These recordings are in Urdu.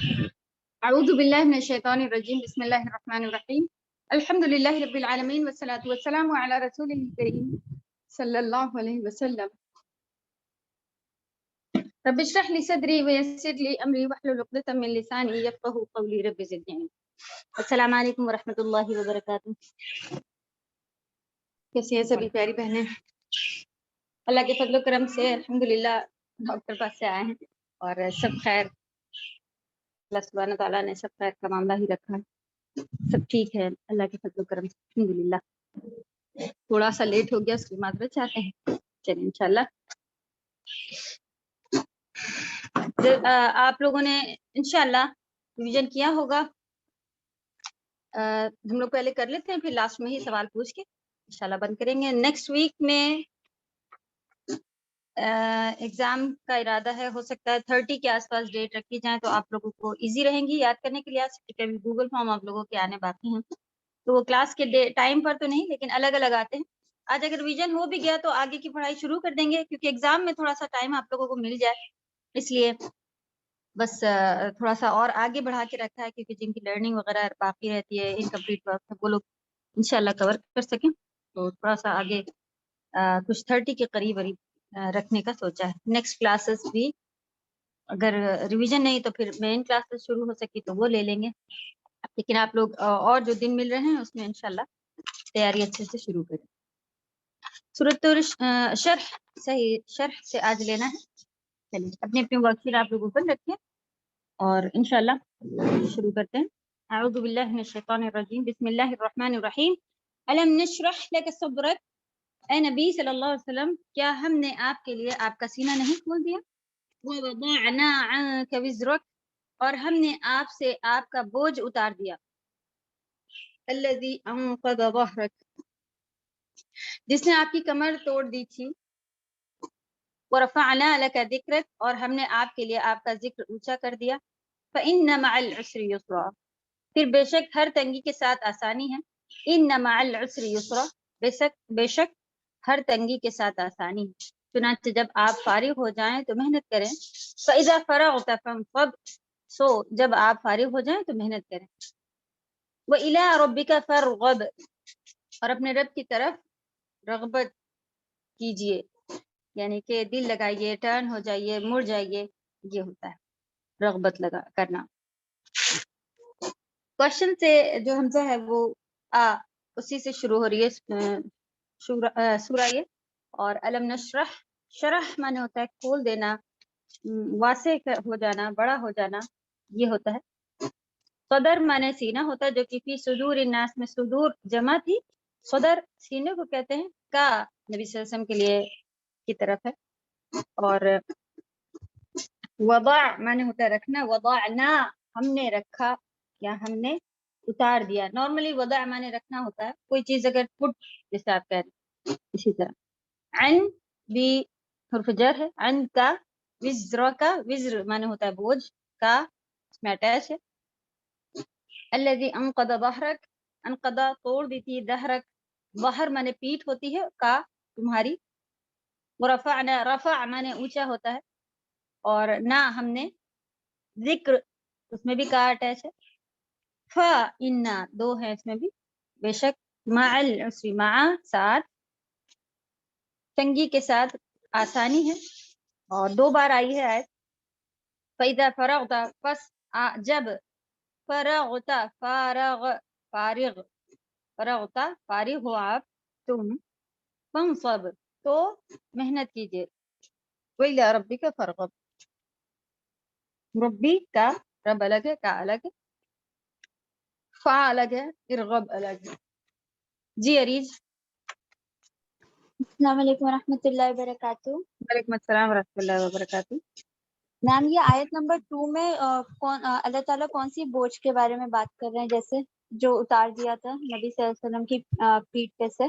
اعوذ باللہ من الشیطان الرجیم بسم اللہ الرحمن الرحیم الحمد للہ رب العالمین والصلاة والسلام علی رسول کریم صلی اللہ علیہ وسلم رب اشرح لی صدری ویسر لی امری واحلل عقدۃ من لسانی یفقهوا قولی رب زدنی علما۔ السلام علیکم ورحمۃ اللہ وبرکاتہ۔ کیسی ہیں سبھی پیاری بہنیں؟ اللہ کے فضل و کرم سے الحمدللہ ڈاکٹر پاس سے آئے ہیں اور سب خیر، اللہ سبحانہ تعالیٰ نے سب خیر کا معاملہ ہی رکھا ہے، سب ٹھیک ہے اللہ کے فضل و کرم سے الحمدللہ۔ تھوڑا سا لیٹ ہو گیا، اس کی معذرت چاہتے ہیں۔ چلیے انشاءاللہ آپ لوگوں نے انشاءاللہ ریویژن کیا ہوگا۔ ہم لوگ پہلے کر لیتے ہیں، پھر لاسٹ میں ہی سوال پوچھ کے انشاءاللہ بند کریں گے۔ نیکسٹ ویک میں ایگزام کا ارادہ ہے، ہو سکتا ہے 30 کے آس پاس ڈیٹ رکھی جائیں تو آپ لوگوں کو ایزی رہیں گی یاد کرنے کے لیے۔ کبھی گوگل فارم آپ لوگوں کے آنے باقی ہیں، تو وہ کلاس کے ٹائم پر تو نہیں لیکن الگ الگ آتے ہیں۔ آج اگر ریویژن ہو بھی گیا تو آگے کی پڑھائی شروع کر دیں گے، کیونکہ ایگزام میں تھوڑا سا ٹائم آپ لوگوں کو مل جائے، اس لیے بس تھوڑا سا اور آگے بڑھا کے رکھا ہے، کیونکہ جن کی لرننگ وغیرہ باقی رہتی ہے، انکمپلیٹ ورک، وہ لوگ انشاءاللہ کور کر سکیں، تو تھوڑا سا آگے کچھ 30 کے قریب رکھنے کا سوچا ہے۔ نیکسٹ کلاسز بھی اگر ریویژن نہیں تو پھر مین کلاسز شروع ہو سکی تو وہ لے لیں گے، لیکن آپ لوگ اور جو دن مل رہے ہیں اس میں انشاءاللہ تیاری اچھے سے شروع کریں۔ سورۃ شرح صحیح شرح سے آج لینا ہے۔ چلیے اپنے اپنے ورک شیٹ آپ لوگ اوپن رکھیں اور انشاءاللہ شروع کرتے ہیں۔ اعوذ باللہ من الشیطان الرجیم بسم اللہ الرحمن الرحیم الم نشرح لک صدرک، اے نبی صلی اللہ علیہ وسلم کیا ہم نے آپ کے لیے آپ کا سینہ نہیں کھول دیا؟ وَوَضَعْنَا عَنْكَ وِزْرَكَ، اور ہم نے آپ سے آپ کا بوجھ اتار دیا۔ الَّذِي أَنقَضَ ظَهْرَكَ، جس نے آپ کی کمر توڑ دی تھی۔ وَرَفَعْنَا لَكَ ذِكْرَكَ، اور ہم نے آپ کے لیے آپ کا ذکر اونچا کر دیا۔ فَإِنَّ مَعَ الْعُسْرِ يُسْرًا، پھر بے شک ہر تنگی کے ساتھ آسانی ہے۔ إِنَّ مَعَ الْعُسْرِ يُسْرًا، بے شک ہر تنگی کے ساتھ آسانی ہے۔ چنانچہ جب آپ فارغ ہو جائیں تو محنت کریں۔ فَإِذَا فَرَغْتَ فَانصَبْ، سو جب آپ فارغ ہو جائیں تو محنت کریں۔ وَإِلَىٰ رَبِّكَ فَارْغَب، اور اپنے رب کی طرف رغبت کیجئے، یعنی کہ دل لگائیے، ٹرن ہو جائیے، مڑ جائیے، یہ ہوتا ہے رغبت لگا کرنا۔ کوشچن سے جو حمزہ ہے وہ اسی سے شروع ہو رہی ہے سورہ یہ، اور علم نشرح، شرح مانے ہوتا ہے کھول دینا، واسع ہو جانا، بڑا ہو جانا، یہ ہوتا ہے۔ صدر مانے سینہ ہوتا ہے، جو کہ فی صدور الناس میں صدور جمع تھی، صدر سینے کو کہتے ہیں، کا نبی صلی اللہ علیہ وسلم کے لیے کی طرف ہے۔ اور وضع مانے ہوتا ہے رکھنا، وضعنا ہم نے رکھا یا ہم نے اتار دیا۔ نارملی وضع مانے رکھنا ہوتا ہے، کوئی چیز اگر پٹ جیسے آپ کہہ رہے ہیں، اسی طرح عن بھی حرف جر ہے، عن کا، وزر کا، وزر مانے ہوتا ہے بوجھ کا، اس میں اٹیچ ہے۔ الذی انقض ظہرک، انقضا توڑ دی تھی، دہرک ظہر مانے پیٹھ ہوتی ہے، کا تمہاری۔ ورفعنا، رفع مانے اونچا ہوتا ہے، اور نہ ہم نے ذکر، اس میں بھی کا اٹیچ ہے۔ فَإِنَّ دو ہے اس میں بھی، بے شک، مع العسر مع ساتھ، تنگی کے ساتھ آسانی ہے، اور 2 بار آئی ہے آیت۔ فَإِذَا فَرَغْتَ، پس جب، فرغت فارغ فارغ، فرغت فارغ ہو آپ تم، فانصب تو محنت کیجیے۔ وَإِلَىٰ رَبِّكَ فَارْغَب، ربی کا رب الگ ہے، کا الگ ہے، فا الگ ہے، ارغب الگ ہے۔ جی عریض۔ السلام علیکم ورحمۃ اللہ وبرکاتہ۔ وعلیکم السلام ورحمۃ اللہ وبرکاتہ۔ میم یہ آیت نمبر 2 میں اللہ تعالیٰ کون سی بوجھ کے بارے میں بات کر رہے ہیں، جیسے جو اتار دیا تھا نبی صلی اللہ علیہ وسلم کی پیٹھ پہ سے؟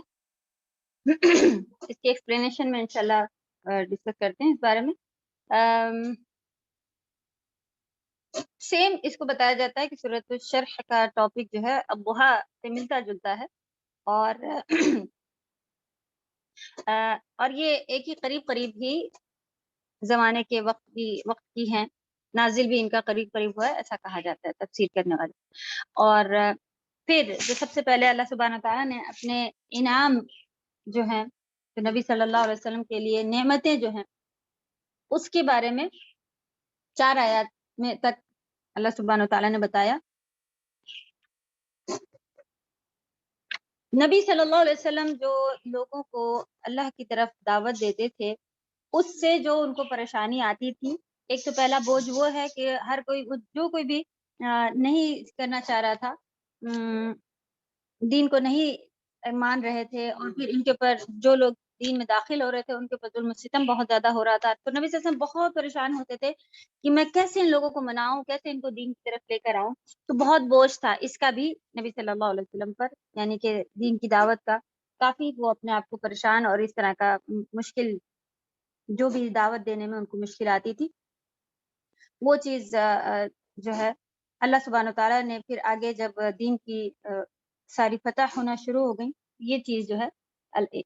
اس کی ایکسپلینیشن میں انشاءاللہ ڈسکس کرتے ہیں اس بارے میں۔ سیم اس کو بتایا جاتا ہے کہ سورۃ الشرح کا ٹاپک جو ہے الضحیٰ سے ملتا جلتا ہے، اور یہ ایک ہی قریب ہی زمانے کے وقت کی ہیں، نازل بھی ان کا قریب قریب ہوا ہے، ایسا کہا جاتا ہے تفسیر کرنے والے. اور پھر جو سب سے پہلے اللہ سبحانہ تعالیٰ نے اپنے انعام جو ہیں جو نبی صلی اللہ علیہ وسلم کے لیے نعمتیں جو ہیں اس کے بارے میں 4 آیات میں تک اللہ سبحانہ تعالیٰ نے بتایا. نبی صلی اللہ علیہ وسلم جو لوگوں کو اللہ کی طرف دعوت دیتے تھے اس سے جو ان کو پریشانی آتی تھی، ایک تو پہلا بوجھ وہ ہے کہ ہر کوئی جو کوئی بھی نہیں کرنا چاہ رہا تھا، دین کو نہیں مان رہے تھے، اور پھر ان کے اوپر جو لوگ دین میں داخل ہو رہے تھے ان کے اوپر ظلم و ستم بہت زیادہ ہو رہا تھا. تو نبی صلی اللہ علیہ وسلم بہت پریشان ہوتے تھے کہ میں کیسے ان لوگوں کو مناؤں، کیسے ان کو دین کی طرف لے کر آؤں. تو بہت بوجھ تھا اس کا بھی نبی صلی اللہ علیہ وسلم پر، یعنی کہ دین کی دعوت کا کافی وہ اپنے آپ کو پریشان اور اس طرح کا مشکل، جو بھی دعوت دینے میں ان کو مشکل آتی تھی وہ چیز جو ہے اللہ سبحانہ تعالیٰ نے پھر آگے جب دین کی ساری فتح ہونا شروع ہو گئی، یہ چیز جو ہے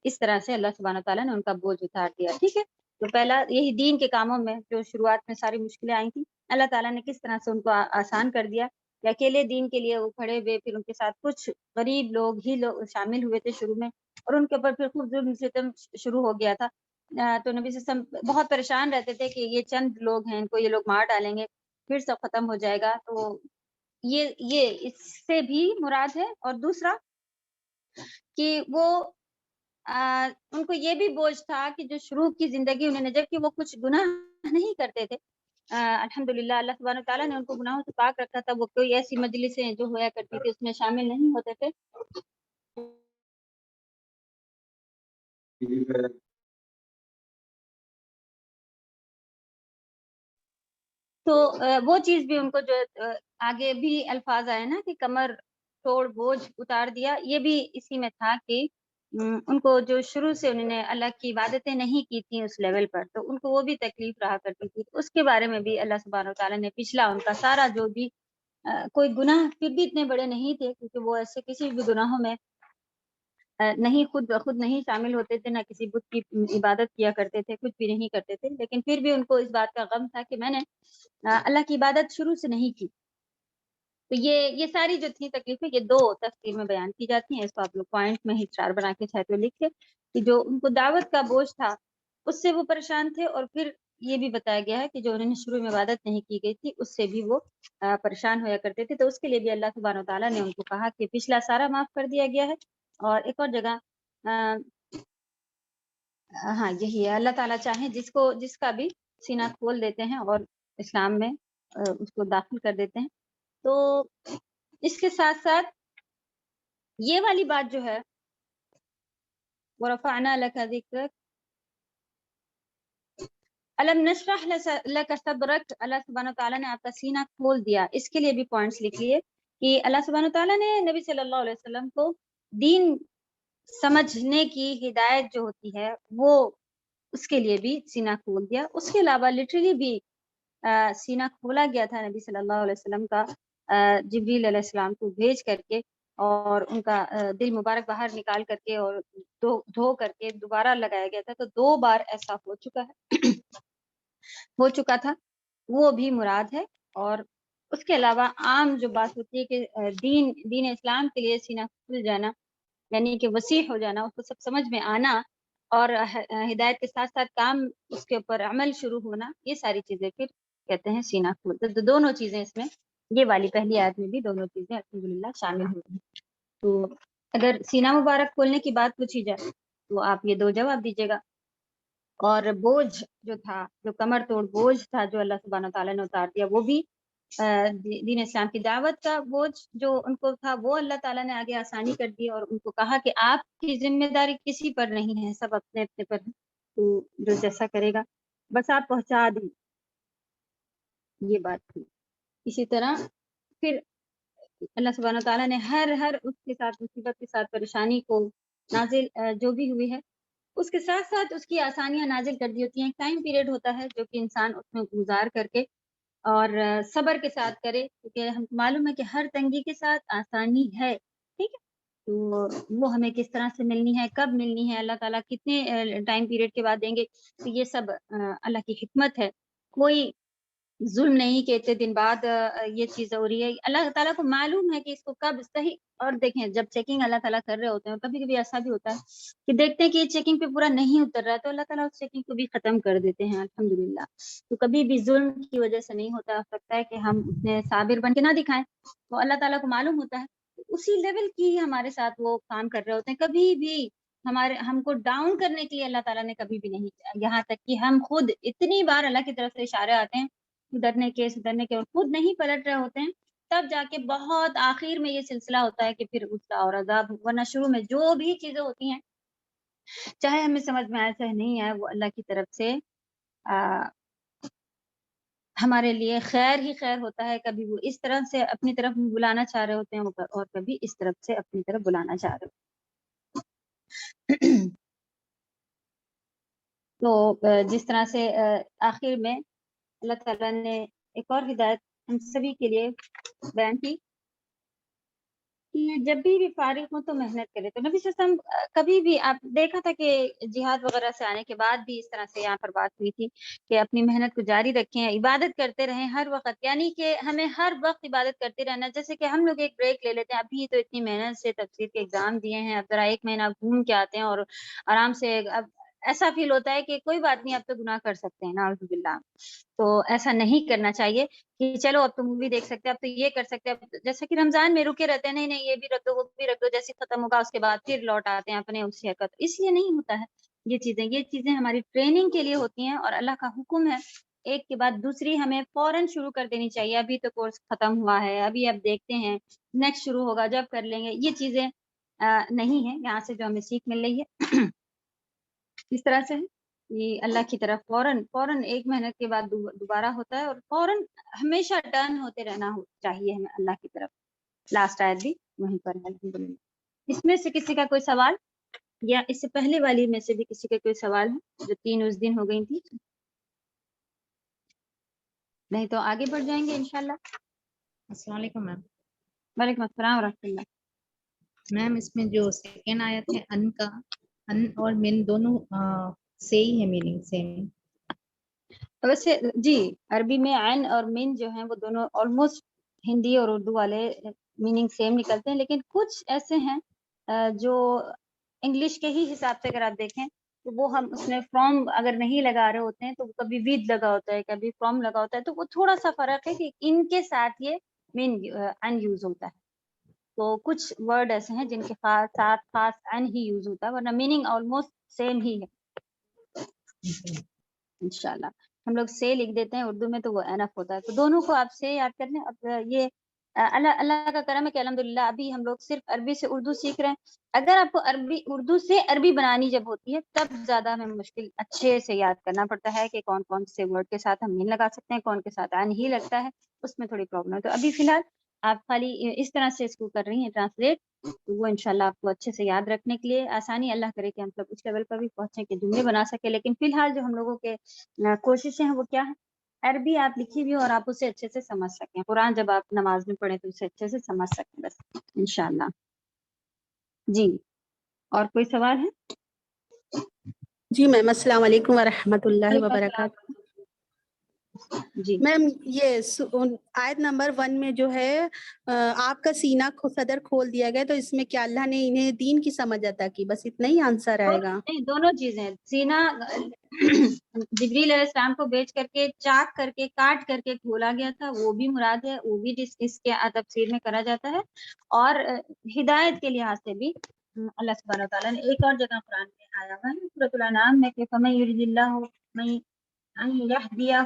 اس طرح سے اللہ سبحانہ تعالیٰ نے ان کا بوجھ اتار دیا. ٹھیک ہے، تو پہلا یہی دین کے کاموں میں جو شروعات میں ساری مشکلیں آئی تھیں اللہ تعالیٰ نے کس طرح سے ان کو آسان کر دیا کہ اکیلے دین کے لیے وہ کھڑے ہوئے، پھر ان کے ساتھ کچھ غریب لوگ ہی شامل ہوئے تھے شروع میں، اور ان کے اوپر پھر خوب ظلم ستم شروع ہو گیا تھا. تو نبی صلی اللہ علیہ وسلم بہت پریشان رہتے تھے کہ یہ چند لوگ ہیں، ان کو یہ لوگ مار ڈالیں گے، پھر سب ختم ہو جائے گا. تو یہ اس سے بھی مراد ہے. اور دوسرا کہ وہ ان کو یہ بھی بوجھ تھا کہ جو شروع کی زندگی انہوں نے، جبکہ وہ کچھ گناہ نہیں کرتے تھے، الحمدللہ اللہ سبحانہ تعالیٰ نے ان کو گناہوں سے پاک رکھا تھا، وہ کوئی ایسی مجلسیں جو ہوا کرتی تھی اس میں شامل نہیں ہوتے تھے. تو وہ چیز بھی ان کو جو آگے بھی الفاظ آئے نا کہ کمر توڑ بوجھ اتار دیا، یہ بھی اسی میں تھا کہ ان کو جو شروع سے انہوں نے اللہ کی عبادتیں نہیں کی تھیں اس لیول پر، تو ان کو وہ بھی تکلیف رہا کرتی تھی. اس کے بارے میں بھی اللہ سبحانہ وتعالیٰ نے پچھلا ان کا سارا جو بھی کوئی گناہ پھر بھی اتنے بڑے نہیں تھے، کیونکہ وہ ایسے کسی بھی گناہوں میں نہیں خود نہیں شامل ہوتے تھے، نہ کسی بت کی عبادت کیا کرتے تھے، کچھ بھی نہیں کرتے تھے، لیکن پھر بھی ان کو اس بات کا غم تھا کہ میں نے اللہ کی عبادت شروع سے نہیں کی. تو یہ ساری جو تھی تکلیفیں یہ 2 تفسیر میں بیان کی جاتی ہیں. اس کو آپ لوگ پوائنٹ میں ہی 4 بنا کے چاہے تو لکھ لیں کہ جو ان کو دعوت کا بوجھ تھا اس سے وہ پریشان تھے، اور پھر یہ بھی بتایا گیا ہے کہ جو انہوں نے شروع میں عبادت نہیں کی گئی تھی اس سے بھی وہ پریشان ہویا کرتے تھے. تو اس کے لیے بھی اللہ سبحانہ وتعالیٰ نے ان کو کہا کہ پچھلا سارا معاف کر دیا گیا ہے. اور ایک اور جگہ ہاں یہی ہے، اللہ تعالیٰ چاہیں جس کا بھی سینہ کھول دیتے ہیں اور اسلام میں اس کو داخل کر دیتے ہیں. تو اس کے ساتھ ساتھ یہ والی بات جو ہے وَرَفَعْنَا لَكَ ذِكْرَكَ الم نشرح لک صدرک، اللہ سبحانہ تعالیٰ نے آپ کا سینہ کھول دیا. اس کے لیے بھی پوائنٹس لکھ لیے کہ اللہ سبحانہ تعالیٰ نے نبی صلی اللہ علیہ وسلم کو دین سمجھنے کی ہدایت جو ہوتی ہے وہ اس کے لیے بھی سینہ کھول دیا. اس کے علاوہ لٹرلی بھی سینہ کھولا گیا تھا نبی صلی اللہ علیہ وسلم کا جبریل علیہ السلام کو بھیج کر کے، اور ان کا دل مبارک باہر نکال کر کے اور دھو کر کے دوبارہ لگایا گیا تھا. تو 2 بار ایسا ہو چکا تھا، وہ بھی مراد ہے. اور اس کے علاوہ عام جو بات ہوتی ہے کہ دین اسلام کے لیے سینہ کھل جانا، یعنی کہ وسیع ہو جانا، اس کو سب سمجھ میں آنا، اور ہدایت کے ساتھ ساتھ کام اس کے اوپر عمل شروع ہونا، یہ ساری چیزیں پھر کہتے ہیں سینہ کھول. تو دونوں چیزیں اس میں، یہ والی پہلی آیت میں بھی دونوں چیزیں الحمدللہ شامل ہو گئی. تو اگر سینہ مبارک کھولنے کی بات پوچھی جائے تو آپ یہ 2 جواب دیجیے گا. اور بوجھ جو تھا، جو کمر توڑ بوجھ تھا جو اللہ سبحانہ تعالیٰ نے اتار دیا، وہ بھی دین اسلام کی دعوت کا بوجھ جو ان کو تھا وہ اللہ تعالیٰ نے آگے آسانی کر دی، اور ان کو کہا کہ آپ کی ذمہ داری کسی پر نہیں ہے، سب اپنے اپنے پر ہے، تو جو جیسا کرے گا بس آپ پہنچا دیں، یہ بات تھی. اسی طرح پھر اللہ سبحانہ تعالیٰ نے ہر اس کے ساتھ مصیبت کے ساتھ پریشانی کو نازل جو بھی ہوئی ہے اس کے ساتھ ساتھ اس کی آسانیاں نازل کر دی ہوتی ہیں. ایک ٹائم پیریڈ ہوتا ہے جو کہ انسان اس میں گزار کر کے اور صبر کے ساتھ کرے، کیونکہ ہم معلوم ہے کہ ہر تنگی کے ساتھ آسانی ہے. ٹھیک ہے، تو وہ ہمیں کس طرح سے ملنی ہے، کب ملنی ہے، اللہ تعالیٰ کتنے ٹائم پیریڈ کے بعد دیں گے، تو یہ سب اللہ کی حکمت ہے. کوئی ظلم نہیں کہ اتنے دن بعد یہ چیز ہو رہی ہے. اللہ تعالیٰ کو معلوم ہے کہ اس کو کب صحیح. اور دیکھیں جب چیکنگ اللہ تعالیٰ کر رہے ہوتے ہیں کبھی کبھی ایسا بھی ہوتا ہے کہ دیکھتے ہیں کہ یہ چیکنگ پہ پورا نہیں اتر رہا ہے تو اللہ تعالیٰ اس چیکنگ کو بھی ختم کر دیتے ہیں الحمدللہ. تو کبھی بھی ظلم کی وجہ سے نہیں ہوتا. ہو سکتا ہے کہ ہم اتنے صابر بن کے نہ دکھائیں تو اللہ تعالیٰ کو معلوم ہوتا ہے اسی لیول کی ہمارے ساتھ وہ کام کر رہے ہوتے ہیں. کبھی بھی ہم کو ڈاؤن کرنے کے لیے اللہ تعالیٰ نے کبھی بھی نہیں کیا. یہاں تک کہ ہم خود اتنی بار اللہ کی طرف سے اشارے آتے ہیں سدھرنے کے اور خود نہیں پلٹ رہے ہوتے ہیں تب جا کے بہت آخر میں یہ سلسلہ ہوتا ہے کہ پھر غصہ اور عذاب. ورنہ شروع میں جو بھی چیزیں ہوتی ہیں چاہے ہمیں سمجھ میں آئے چاہے نہیں آئے وہ اللہ کی طرف سے ہمارے لیے خیر ہی خیر ہوتا ہے. کبھی وہ اس طرح سے اپنی طرف بلانا چاہ رہے ہوتے ہیں اور کبھی اس طرف سے اپنی طرف بلانا چاہ رہے ہوتے ہیں. تو جس طرح سے آخر میں اللہ تعالیٰ نے ایک اور ہدایت ہم سبھی کے لیے بیان کی کہ جب بھی فارغ ہوں تو محنت کرے. تو نبی صلی اللہ علیہ وسلم کبھی بھی آپ دیکھا تھا کہ جہاد وغیرہ سے آنے کے بعد بھی اس طرح سے یہاں پر بات ہوئی تھی کہ اپنی محنت کو جاری رکھیں عبادت کرتے رہیں ہر وقت. یعنی کہ ہمیں ہر وقت عبادت کرتے رہنا. جیسے کہ ہم لوگ ایک بریک لے لیتے ہیں ابھی تو اتنی محنت سے تفسیر کے ایگزام دیے ہیں اب ذرا 1 مہینہ گھوم کے آتے ہیں اور آرام سے اب ایسا فیل ہوتا ہے کہ کوئی بات نہیں اب تو گناہ کر سکتے ہیں نعوذ باللہ. تو ایسا نہیں کرنا چاہیے کہ چلو اب تو مووی دیکھ سکتے ہیں اب تو یہ کر سکتے ہیں. جیسے کہ رمضان میں رکے رہتے ہیں نہیں نہیں یہ بھی رکھ دو وہ بھی رکھ دو جیسے ختم ہوگا اس کے بعد پھر لوٹ آتے ہیں اپنے اسی حرکت. اس لیے نہیں ہوتا ہے یہ چیزیں ہماری ٹریننگ کے لیے ہوتی ہیں اور اللہ کا حکم ہے ایک کے بعد دوسری ہمیں فوراً شروع کر دینی چاہیے. ابھی تو کورس ختم ہوا ہے ابھی اب دیکھتے ہیں نیکسٹ شروع ہوگا جب کر لیں گے. یہ چیزیں نہیں ہیں یہاں سے جو ہمیں سیکھ مل رہی ہے اس طرح سے یہ اللہ کی طرف فوراً 1 مہینے کے بعد دوبارہ ہوتا ہے اور فوراً ہمیشہ ٹرن ہوتے رہنا چاہیے ہمیں اللہ کی طرف. لاسٹ آیت بھی وہیں پر ہے الحمدللہ. اس میں سے کسی کا کوئی سوال یا اس سے پہلے والی میں سے بھی کسی کا کوئی سوال ہے جو 3 اس دن ہو گئی تھی؟ نہیں تو آگے بڑھ جائیں گے انشاءاللہ. السلام علیکم میم. وعلیکم السلام ورحمۃ اللہ. میم اس میں جو سیکنڈ آیت ہے ان کا ان اور من دونوں سے ہی ہے میننگ سیم. ویسے جی عربی میں عین اور من جو ہیں وہ دونوں آلموسٹ ہندی اور اردو والے میننگ سیم نکلتے ہیں لیکن کچھ ایسے ہیں جو انگلش کے ہی حساب سے اگر آپ دیکھیں تو وہ ہم اس میں فرام اگر نہیں لگا رہے ہوتے ہیں تو کبھی ود لگا ہوتا ہے کبھی فرام لگا ہوتا ہے تو وہ تھوڑا سا فرق ہے کہ ان کے ساتھ یہ مین ان یوز ہوتا ہے. تو کچھ ورڈ ایسے ہیں جن کے ساتھ خاص ان ہی یوز ہوتا ہے ورنہ میننگ آلموسٹ سیم ہی ہے انشاءاللہ. ہم لوگ سے لکھ دیتے ہیں اردو میں تو وہ انف ہوتا ہے. تو دونوں کو آپ سے یاد کر لیں. اب یہ اللہ کا کرم ہے کہ الحمدللہ ابھی ہم لوگ صرف عربی سے اردو سیکھ رہے ہیں. اگر آپ کو اردو سے عربی بنانی جب ہوتی ہے تب زیادہ ہمیں مشکل اچھے سے یاد کرنا پڑتا ہے کہ کون کون سے ورڈ کے ساتھ ہم نہیں لگا سکتے ہیں کون کے ساتھ ان ہی لگتا ہے اس میں تھوڑی پرابلم ہے. تو ابھی فی الحال آپ خالی اس طرح سے اس کو کر رہی ہیں ٹرانسلیٹ تو وہ انشاءاللہ آپ کو اچھے سے یاد رکھنے کے لیے آسانی اللہ کرے کہ ہم سب اس لیول پر بھی پہنچیں کہ جملے بنا سکے. لیکن فی الحال جو ہم لوگوں کے کوششیں ہیں وہ کیا ہے عربی آپ لکھی ہوئی اور آپ اسے اچھے سے سمجھ سکیں. قرآن جب آپ نماز میں پڑھیں تو اسے اچھے سے سمجھ سکیں بس انشاءاللہ. جی اور کوئی سوال ہے؟ جی میم السلام علیکم ورحمۃ اللہ وعلیکم وبرکاتہ. السلام. جی میم یہ آیت نمبر 1 میں جو ہے آپ کا سینہ صدر کھول دیا گیا تو اس میں کیا اللہ نے انہیں دین کی سمجھ عطا کی بس اتنا ہی آنسر آئے گا؟ نہیں دونوں چیزیں سینہ جبریل علیہ السلام کو بیچ کر کے چاک کر کے کاٹ کر کے کھولا گیا تھا وہ بھی مراد ہے وہ بھی اس کے تفسیر میں کرا جاتا ہے. اور ہدایت کے لحاظ سے بھی اللہ سبحانہ وتعالیٰ نے ایک اور جگہ قرآن میں آیا ہوا ہے سورۃ الانعام میں کہ فمن یرد اللہ ان یهدیہ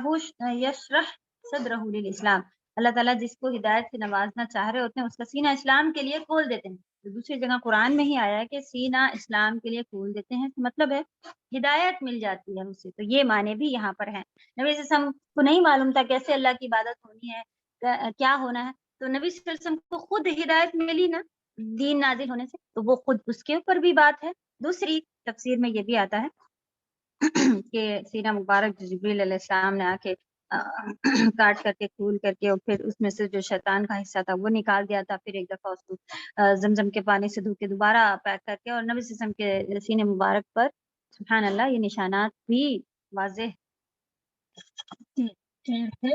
یشرح صدرہ للاسلام. اللہ تعالیٰ جس کو ہدایت سے نوازنا چاہ رہے ہوتے ہیں اس کا سینہ اسلام کے لیے کھول دیتے ہیں. تو دوسری جگہ قرآن میں ہی آیا ہے کہ سینہ اسلام کے لیے کھول دیتے ہیں مطلب ہے ہدایت مل جاتی ہے اسے. تو یہ معنی بھی یہاں پر ہیں. نبی صلی اللہ علیہ وسلم کو نہیں معلوم تھا کیسے اللہ کی عبادت ہونی ہے کیا ہونا ہے تو نبی صلی اللہ علیہ وسلم کو خود ہدایت ملی نا دین نازل ہونے سے تو وہ خود اس کے اوپر بھی بات ہے. دوسری تفسیر میں یہ بھی آتا ہے کہ سینہ مبارک جبریل علیہ السلام نے آ کے کاٹ کر کے کھول کر کے اور پھر اس میں سے جو شیطان کا حصہ تھا وہ نکال دیا تھا. پھر ایک دفعہ اس کو زمزم کے پانی سے دھو کے دوبارہ پیک کر کے اور نبی صلی اللہ علیہ وسلم کے سینے مبارک پر سبحان اللہ یہ نشانات بھی واضح تھے.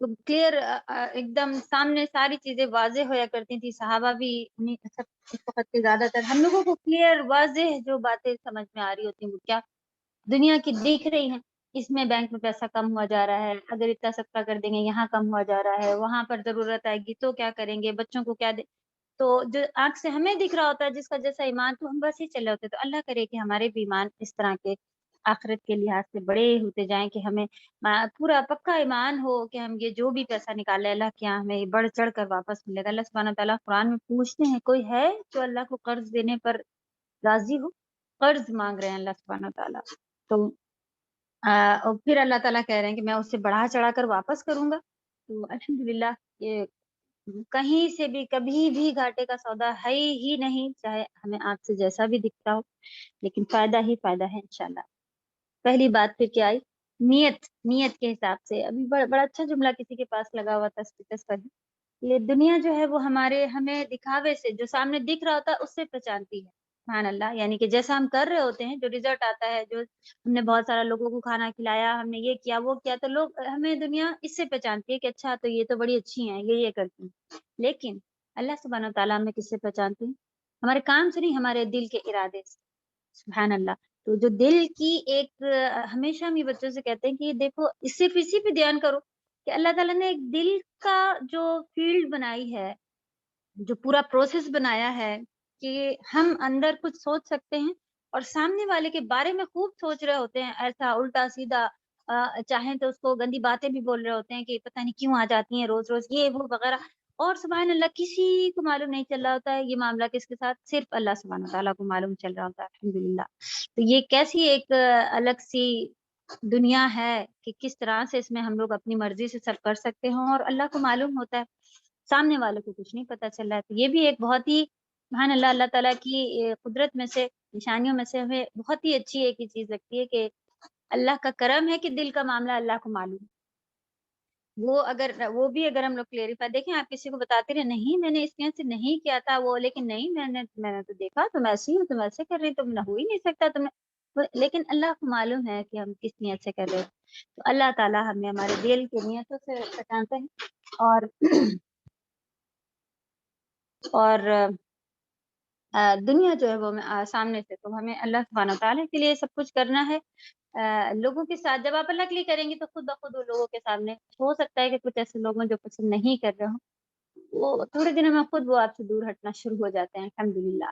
تو کلیئر ایک دم سامنے ساری چیزیں واضح ہویا کرتی تھی. صحابہ بھی سب اس وقت کے زیادہ تر ہم لوگوں کو کلیئر واضح جو باتیں سمجھ میں آ رہی ہوتی ہیں وہ کیا دنیا کی دکھ رہی ہیں. اس میں بینک میں پیسہ کم ہوا جا رہا ہے, اگر اتنا صدقہ کر دیں گے یہاں کم ہوا جا رہا ہے, وہاں پر ضرورت آئے گی تو کیا کریں گے, بچوں کو کیا دیں. تو جو آنکھ سے ہمیں دکھ رہا ہوتا ہے جس کا جیسا ایمان تو ہم بس ہی چلے ہوتے. تو اللہ کرے کہ ہمارے بھی ایمان اس طرح کے آخرت کے لحاظ سے بڑے ہوتے جائیں کہ ہمیں پورا پکا ایمان ہو کہ ہم یہ جو بھی پیسہ نکالے اللہ کے یہاں ہمیں بڑھ چڑھ کر واپس ملے گا. اللہ سبحانہ تعالیٰ قرآن میں پوچھتے ہیں کوئی ہے جو اللہ کو قرض دینے پر راضی ہو, قرض مانگ رہے ہیں اللہ سبحانہ تعالیٰ. تو اور پھر اللہ تعالیٰ کہہ رہے ہیں کہ میں اس سے بڑھا چڑھا کر واپس کروں گا. تو الحمدللہ یہ کہیں سے بھی کبھی بھی گھاٹے کا سودا ہے ہی نہیں, چاہے ہمیں آنکھ سے جیسا بھی دکھتا ہو, لیکن فائدہ ہی فائدہ ہے انشاءاللہ. پہلی بات پھر کیا آئی, نیت کے حساب سے. ابھی بڑا اچھا جملہ کسی کے پاس لگا ہوا تھا اسٹیٹس پر, یہ دنیا جو ہے وہ ہمیں دکھاوے سے جو سامنے دکھ رہا ہوتا ہے اس سے پہچانتی ہے. سبحان اللہ, یعنی کہ جیسا ہم کر رہے ہوتے ہیں جو ریزلٹ آتا ہے, جو ہم نے بہت سارا لوگوں کو کھانا کھلایا, ہم نے یہ کیا وہ کیا, تو لوگ ہمیں دنیا اس سے پہچانتی ہے کہ اچھا تو یہ تو بڑی اچھی ہیں, یہ کرتی ہیں. لیکن اللہ سبحانہ تعالیٰ ہمیں کس سے پہچانتی ہیں؟ ہمارے کام سے نہیں, ہمارے دل کے ارادے سے. سبحان اللہ. تو جو دل کی ایک ہمیشہ ہم یہ بچوں سے کہتے ہیں کہ دیکھو صرف اسی پہ دھیان کرو کہ اللہ تعالیٰ نے ایک دل کا جو فیلڈ بنائی ہے, جو پورا پروسیس بنایا ہے کہ ہم اندر کچھ سوچ سکتے ہیں اور سامنے والے کے بارے میں خوب سوچ رہے ہوتے ہیں, ایسا الٹا سیدھا, چاہیں تو اس کو گندی باتیں بھی بول رہے ہوتے ہیں کہ پتہ نہیں کیوں آ جاتی ہیں روز روز یہ وہ وغیرہ. اور سبحان اللہ کسی کو معلوم نہیں چل رہا ہوتا ہے یہ معاملہ کس کے ساتھ, صرف اللہ سبحانہ تعالیٰ کو معلوم چل رہا ہوتا ہے. الحمدللہ. تو یہ کیسی ایک الگ سی دنیا ہے کہ کس طرح سے اس میں ہم لوگ اپنی مرضی سے سب کر سکتے ہوں اور اللہ کو معلوم ہوتا ہے, سامنے والوں کو کچھ نہیں پتا چل رہا ہے. تو یہ بھی ایک بہت ہی سبحان اللہ اللہ تعالیٰ کی قدرت میں سے, نشانیوں میں سے ہمیں بہت ہی اچھی ایک چیز لگتی ہے کہ اللہ کا کرم ہے کہ دل کا معاملہ اللہ کو معلوم ہے. وہ بھی اگر ہم لوگ کلیئریفائی, دیکھیں آپ کسی کو بتاتے رہے نہیں میں نے اس سے نہیں کیا تھا وہ, لیکن نہیں میں نے تو دیکھا تم ایسی ہوں, تم ایسے کر رہی, تم نہ ہو ہی نہیں سکتا تم, لیکن اللہ کو معلوم ہے کہ ہم کس نیت سے کر رہے ہیں. تو اللہ تعالیٰ ہمیں ہمارے دل کی نیتوں سے پہچانتے ہیں. اور دنیا جو ہے وہ سامنے سے, تو ہمیں اللہ سبحانہ تعالیٰ کے لیے سب کچھ کرنا ہے. لوگوں کے ساتھ جب آپ اللہ کے لیے کریں گے تو خود بخود وہ لوگوں کے سامنے ہو سکتا ہے کہ کچھ ایسے لوگ ہیں جو پسند نہیں کر رہے ہوں, وہ تھوڑے دنوں میں خود وہ آپ سے دور ہٹنا شروع ہو جاتے ہیں. الحمدللہ.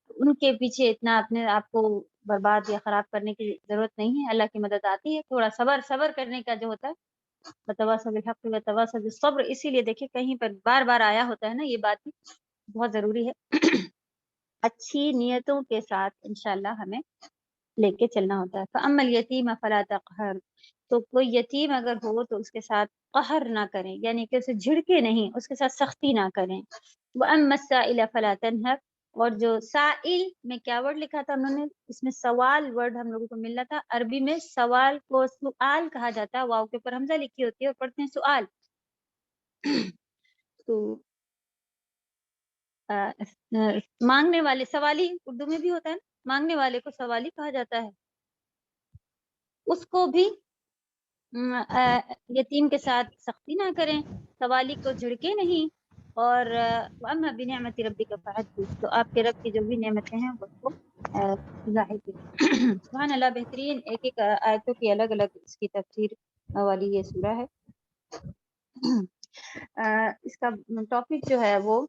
ان کے پیچھے اتنا اپنے آپ کو برباد یا خراب کرنے کی ضرورت نہیں ہے, اللہ کی مدد آتی ہے. تھوڑا صبر کرنے کا جو ہوتا ہے, بتواصوا بالحق وتواصوا بالصبر, اسی لیے دیکھیں کہیں پر بار بار آیا ہوتا ہے نا یہ بات بہت ضروری ہے. اچھی نیتوں کے ساتھ انشاءاللہ ہمیں لے کے چلنا ہوتا ہے. فَأَمَّا الْيَتِيمَ فَلَا تَقْهَرْ, تو کوئی یتیم اگر ہو تو اس کے ساتھ قہر نہ کریں, یعنی کہ اسے جھڑکے نہیں, اس کے ساتھ سختی نہ کریں. وَأَمَّا السَّائِلَ فَلَا تَنْهَرْ, اور جو سائل میں کیا ورڈ لکھا تھا انہوں نے, اس میں سوال ورڈ ہم لوگوں کو ملنا تھا. عربی میں سوال کو سؤال کہا جاتا ہے, واو کے اوپر حمزہ لکھی ہوتی ہے اور پڑھتے ہیں سؤال. تو مانگنے والے, سوالی اردو میں بھی ہوتا ہے, مانگنے والے کو سوالی کہا جاتا ہے. اس کو بھی یتیم کے ساتھ سختی نہ کریں, سوالی کو جھڑکے نہیں. اور وَأَمَّا بِنِعْمَةِ رَبِّكَ فَحَدِّثْ, تو آپ کے رب کی جو بھی نعمتیں ہیں وہ کو ظاہر کریں. سبحان اللہ. بہترین ایک ایک آیتوں کی الگ الگ اس کی تفسیر والی یہ سورہ ہے. اس کا ٹاپک جو ہے وہ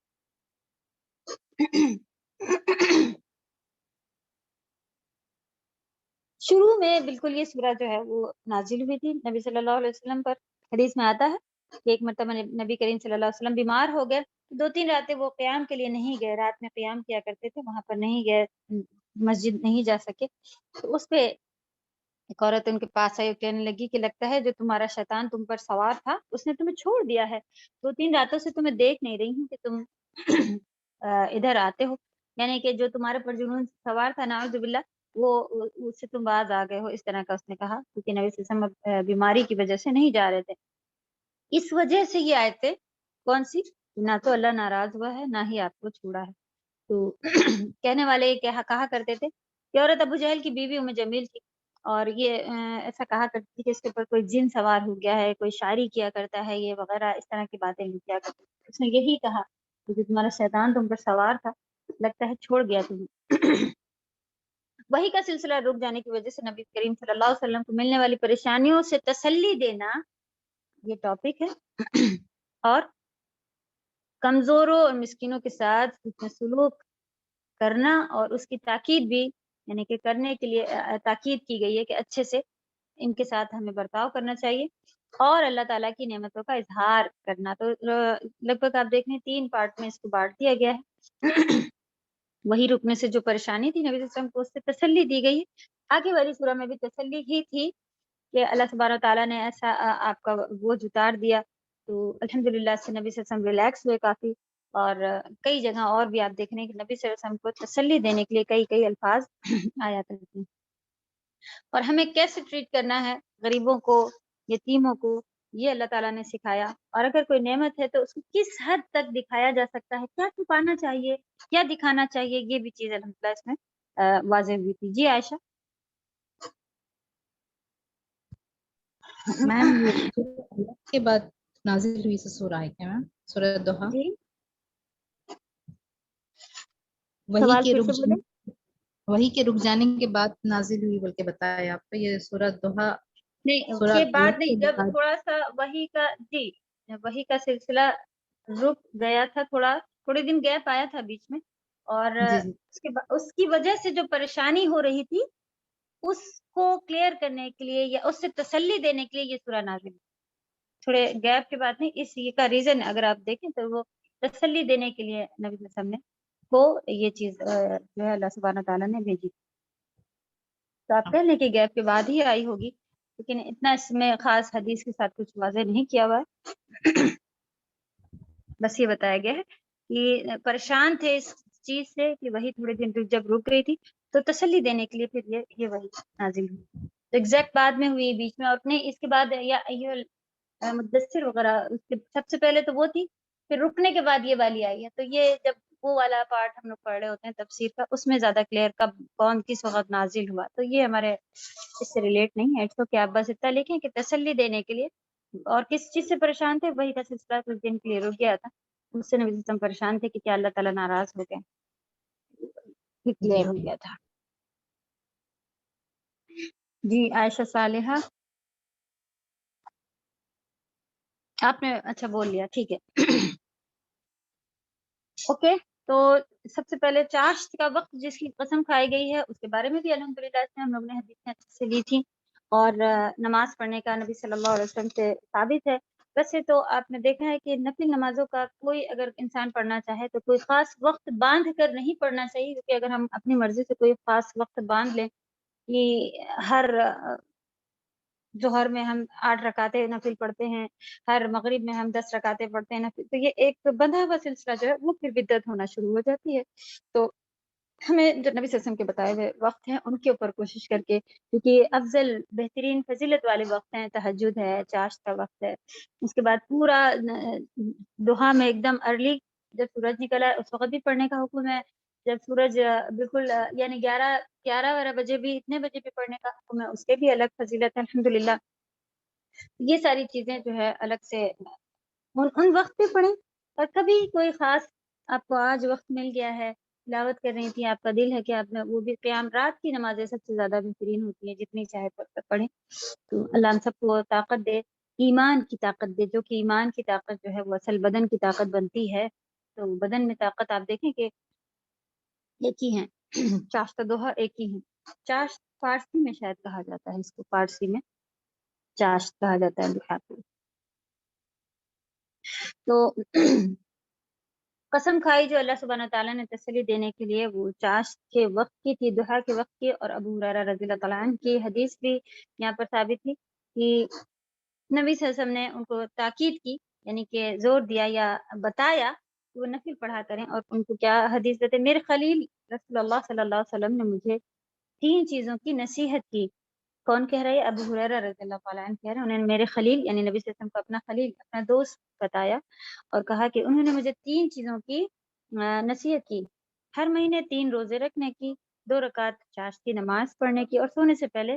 شروع میں بالکل یہ سورہ جو ہے وہ نازل ہوئی تھی نبی صلی اللہ علیہ وسلم پر. حدیث میں آتا ہے کہ ایک مرتبہ نبی کریم صلی اللہ علیہ وسلم بیمار ہو گئے, 2-3 راتیں وہ قیام کے لیے نہیں گئے, رات میں قیام کیا کرتے تھے, وہاں پر نہیں گئے, مسجد نہیں جا سکے. تو اس پہ ایک عورت ان کے پاس آئی, کہنے لگی کہ لگتا ہے جو تمہارا شیطان تم پر سوار تھا اس نے تمہیں چھوڑ دیا ہے, 2-3 راتوں سے تمہیں دیکھ نہیں رہی ہوں کہ تم ادھر آتے ہو, یعنی کہ جو تمہارے پر جنون سوار تھا نعوذ باللہ وہ اس سے تم باز آ گئے ہو, اس طرح کا اس نے کہا, کیونکہ نبی صلی اللہ علیہ وسلم بیماری کی وجہ سے نہیں جا رہے تھے. اس وجہ سے یہ آیتیں کون سی, نہ تو اللہ ناراض ہوا ہے نہ ہی آپ کو چھوڑا ہے. تو کہنے والے کہا کرتے تھے کہ عورت ابو جہل کی بیوی ام جمیل تھی, اور یہ ایسا کہا کرتی تھی کہ اس کے اوپر کوئی جن سوار ہو گیا ہے، کوئی شاعری کیا کرتا ہے یہ وغیرہ، اس طرح کی باتیں نہیں کیا کرتی تھی۔ اس نے یہی کہا کہ جو تمہارا شیطان تم پر سوار تھا لگتا ہے چھوڑ گیا تمہیں۔ وہی کا سلسلہ رک جانے کی وجہ سے نبی کریم صلی اللہ علیہ وسلم کو ملنے والی پریشانیوں سے تسلی دینا یہ ٹاپک ہے، اور کمزوروں اور مسکینوں کے ساتھ حسن سلوک کرنا اور اس کی تاکید بھی، یعنی کہ کرنے کے لیے تاکید کی گئی ہے کہ اچھے سے ان کے ساتھ ہمیں برتاؤ کرنا چاہیے، اور اللہ تعالیٰ کی نعمتوں کا اظہار کرنا۔ تو لگ بھگ آپ دیکھیں 3 پارٹ میں اس کو بانٹ دیا گیا ہے۔ وہی رکنے سے جو پریشانی تھی نبی صلی اللہ علیہ وسلم کو، اس سے تسلی دی گئی ہے۔ آگے والی سورہ میں بھی تسلی ہی تھی کہ اللہ سبحانہ تعالیٰ نے ایسا آپ کا بوجھ اتار دیا، تو الحمدللہ سے نبی صلی اللہ علیہ وسلم ریلیکس ہوئے کافی۔ اور کئی جگہ اور بھی آپ دیکھ رہے ہیں کہ نبی صلی اللہ علیہ وسلم کو تسلی دینے کے لیے کئی الفاظ آیا کرتے ہیں۔ اور ہمیں کیسے ٹریٹ کرنا ہے غریبوں کو، یتیموں کو، یہ اللہ تعالیٰ نے سکھایا۔ اور اگر کوئی نعمت ہے تو اس کو کس حد تک دکھایا جا سکتا ہے، کیا چھپانا چاہیے، کیا دکھانا چاہیے، یہ بھی چیز الحمدللہ اس میں واضح ہوئی تھی۔ جی عائشہ۔ میم یہ اللہ کے بعد نازل ہوئی سے سورہ ہے کیا میم؟ سورہ دوحہ جی وہی سوال کے پھر رک سے بولے۔ وہی کے رک جانے کے بعد نازل ہوئی بلکہ بتایا آپ کو، یہ سورہ دوحہ نہیں سورہ یہ دوحہ بات نہیں، کے جب بعد۔ تھوڑا سا وہی کا، جی وہی کا سلسلہ رک گیا تھا، تھوڑے دن گیپ آیا تھا بیچ میں، اور جی جی اس کی وجہ سے جو پریشانی ہو رہی تھی اس کو کلیئر کرنے کے لیے یا اس سے تسلی دینے کے لیے یہ سورہ نازل ہوئی۔ تھوڑے گیپ کے بعد نہیں، اس یہ کا ریزن اگر آپ دیکھیں تو وہ تسلی دینے کے لیے نبی صلی اللہ علیہ وسلم نے کو یہ چیز جو ہے اللہ سبحانہ تعالیٰ نے بھیجی۔ تو آپ کہہ لیں کہ گیپ کے بعد ہی آئی ہوگی، لیکن اتنا اس میں خاص حدیث کے ساتھ کچھ واضح نہیں کیا ہوا ہے۔ بس یہ بتایا گیا ہے کہ پریشان تھے اس چیز سے کہ وہی تھوڑے دن جب رک گئی تھی تو تسلی دینے کے لیے پھر یہ وہی نازل ہوئی۔ تو ایگزیکٹ بعد میں ہوئی بیچ میں، اور نہیں اس کے بعد یا مدثر وغیرہ اس کے سب سے پہلے تو وہ تھی، پھر رکنے کے بعد یہ والی آئی ہے۔ تو یہ جب وہ والا پارٹ ہم لوگ پڑھ رہے ہوتے ہیں تفسیر کا، اس میں زیادہ کلیئر کب کون کس وقت نازل ہوا، تو یہ ہمارے اس سے ریلیٹ نہیں ہے۔ تو کیا آپ بس اتنا لکھیں کہ تسلی دینے کے لیے، اور کس چیز سے پریشان تھے، وہی کا سلسلہ کچھ دن کے لیے رک گیا تھا، اس سے نبی صلی اللہ علیہ وسلم پریشان تھے کہ کیا اللہ تعالیٰ ناراض ہو گئے، پھر کلیئر جی ہو گیا تھا۔ جی عائشہ صالحہ آپ نے اچھا بول لیا، ٹھیک ہے۔ اوکے، تو سب سے پہلے چاشت کا وقت جس کی قسم کھائی گئی ہے اس کے بارے میں بھی الحمدللہ سے ہم لوگ نے حدیثیں اچھے سے لی تھی، اور نماز پڑھنے کا نبی صلی اللہ علیہ وسلم سے ثابت ہے۔ ویسے تو آپ نے دیکھا ہے کہ نفل نمازوں کا کوئی اگر انسان پڑھنا چاہے تو کوئی خاص وقت باندھ کر نہیں پڑھنا چاہیے، کیونکہ اگر ہم اپنی مرضی سے کوئی خاص وقت باندھ لیں کہ ہر ظہر میں ہم 8 رکعتیں نفل پڑھتے ہیں، ہر مغرب میں ہم 10 رکعتیں پڑھتے ہیں نفل، تو یہ ایک بندھا ہوا سلسلہ جو ہے وہ پھر بدعت ہونا شروع ہو جاتی ہے۔ تو ہمیں جو نبی صلی اللہ علیہ وسلم کے بتائے ہوئے وقت ہیں ان کے اوپر کوشش کر کے، کیونکہ افضل بہترین فضیلت والے وقت ہیں، تہجد ہے، چاشت کا وقت ہے، اس کے بعد پورا دوحہ میں ایک دم ارلی جب سورج نکلا ہے اس وقت بھی پڑھنے کا حکم ہے، جب سورج بالکل یعنی 11 بجے بھی، اتنے بجے بھی پڑھنے کا حکم ہے، اس کے بھی الگ فضیلت ہے الحمدللہ۔ یہ ساری چیزیں جو ہے الگ سے ان وقت پہ پڑھیں، اور کبھی کوئی خاص آپ کو آج وقت مل گیا ہے، تلاوت کر رہی تھی، آپ کا دل ہے کہ آپ نے وہ بھی قیام رات کی نمازیں سب سے زیادہ بہترین ہوتی ہیں، جتنی چاہے پڑھیں، تو اللہ ہم سب کو طاقت دے، ایمان کی طاقت دے، جو کہ ایمان کی طاقت جو ہے وہ اصل بدن کی طاقت بنتی ہے۔ تو بدن میں طاقت آپ دیکھیں کہ ایک ہی ہیں، چاشت دوحہ ایک ہی ہیں۔ چاشت فارسی میں شاید کہا جاتا ہے، اس کو فارسی میں چاشت کہا جاتا ہے دوحہ کو۔ تو قسم کھائی جو اللہ سبحانہ تعالیٰ نے تسلی دینے کے لیے، وہ چاشت کے وقت کی تھی، دوحہ کے وقت کی، اور ابو ہریرہ رضی اللہ تعالیٰ عنہ کی حدیث بھی یہاں پر ثابت تھی کہ نبی صلی اللہ علیہ وسلم نے ان کو تاکید کی، یعنی کہ زور دیا یا بتایا کہ وہ نفل پڑھا کریں، اور ان کو کیا حدیث دیتے، میرے خلیل رسول اللہ صلی اللہ علیہ وسلم نے مجھے 3 چیزوں کی نصیحت کی۔ کون کہہ رہے ہیں؟ ابو ہریرہ رضی اللہ تعالیٰ عنہ کہہ رہے ہیں، انہوں نے میرے خلیل یعنی نبی صلی اللہ علیہ وسلم کو اپنا خلیل، اپنا دوست بتایا، اور کہا کہ انہوں نے مجھے 3 چیزوں کی نصیحت کی، ہر مہینے 3 روزے رکھنے کی، 2 رکعت چاشت کی نماز پڑھنے کی، اور سونے سے پہلے